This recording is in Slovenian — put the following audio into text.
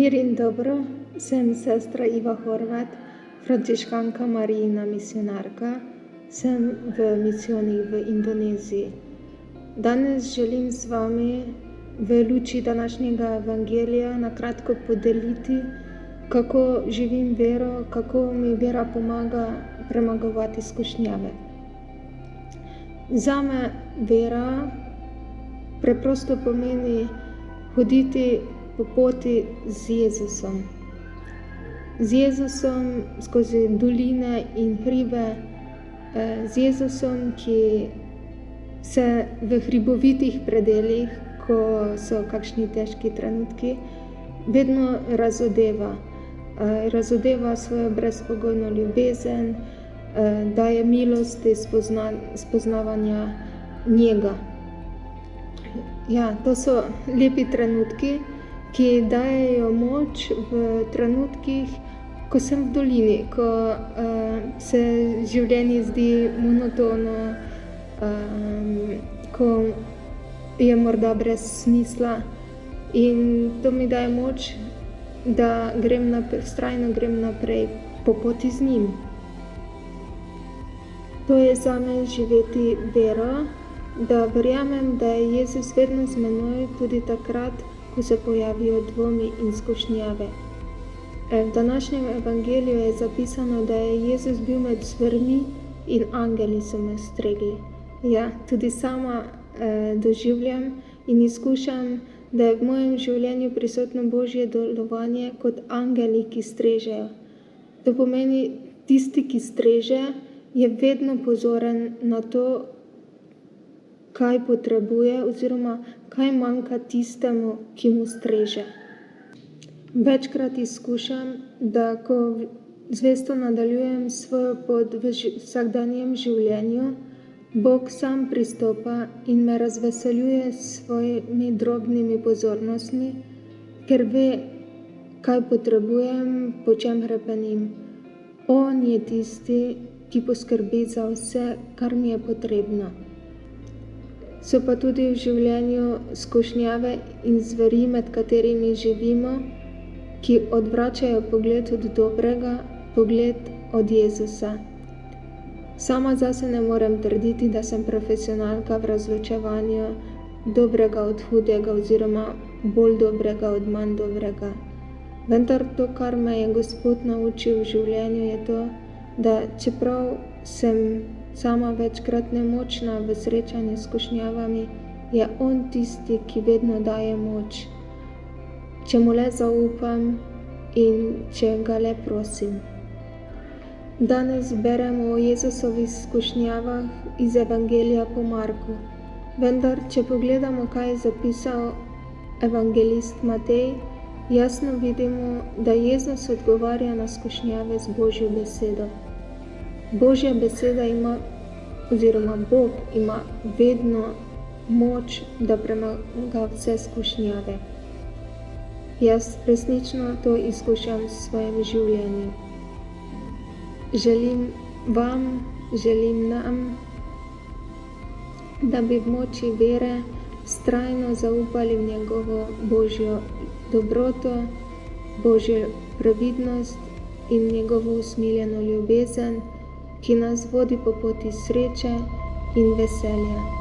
Mir in dobro, sem sestra Iva Horvat, frančiškanka Marijina misionarka, sem v misijonih v Indoneziji. Danes želim z vami v luči današnjega evangelija na kratko podeliti, kako živim vero, kako mi vera pomaga premagovati skušnjave. Zame vera preprosto pomeni hoditi po poti z Jezusom. Z Jezusom skozi doline in hribe, z Jezusom, ki se v hribovitih predelih, ko so kakšni težki trenutki, vedno razodeva. Razodeva svojo brezpogojno ljubezen, daje milosti spoznavanja njega. Ja, to so lepi trenutki, ki dajejo moč v trenutkih, ko sem v dolini, ko se življenje zdi monotono, ko je morda brez smisla, in to mi daje moč, da vztrajno grem naprej po poti z njim. To je zame živeti vero, da verjamem, da je Jezus vedno z menoj, tudi takrat, ko se pojavijo dvomi in skušnjave. V današnjem evangeliju je zapisano, da je Jezus bil med zvermi in angeli so me stregli. Ja, tudi sama doživljam in izkušam, da je v mojem življenju prisotno Božje delovanje kot angeli, ki strežejo. To pomeni, tisti, ki streže, je vedno pozoren na to, kaj potrebuje oziroma kaj manjka tistemu, ki mu streže. Večkrat izkušam, da ko zvesto nadaljujem svojo pot v vsakdanjem življenju, Bog sam pristopa in me razveseljuje s svojimi drobnimi pozornostmi, ker ve, kaj potrebujem, po čem hrepenim. On je tisti, ki poskrbi za vse, kar mi je potrebno. So pa tudi v življenju skušnjave in zveri, med katerimi živimo, ki odvračajo pogled od dobrega, pogled od Jezusa. Sama zase ne morem trditi, da sem profesionalka v razločevanju dobrega od hudega oziroma bolj dobrega od manj dobrega. Vendar to, kar me je Gospod naučil v življenju, je to, da čeprav sem sama večkrat nemočna v srečanju s skušnjavami, je On tisti, ki vedno daje moč, če mu le zaupam in če ga le prosim. Danes beremo o Jezusovih skušnjavah iz Evangelija po Marku. Vendar, če pogledamo, kaj je zapisal evangelist Matej, jasno vidimo, da Jezus odgovarja na skušnjave z Božjo besedo. Božja beseda Bog ima vedno moč, da premaga vse skušnjave. Jaz resnično to izkušam v svojem življenju. Želim vam, želim nam, da bi v moči vere vztrajno zaupali v njegovo Božjo dobroto, Božjo previdnost in njegovo usmiljeno ljubezen, ki nas vodi po poti sreče in veselja.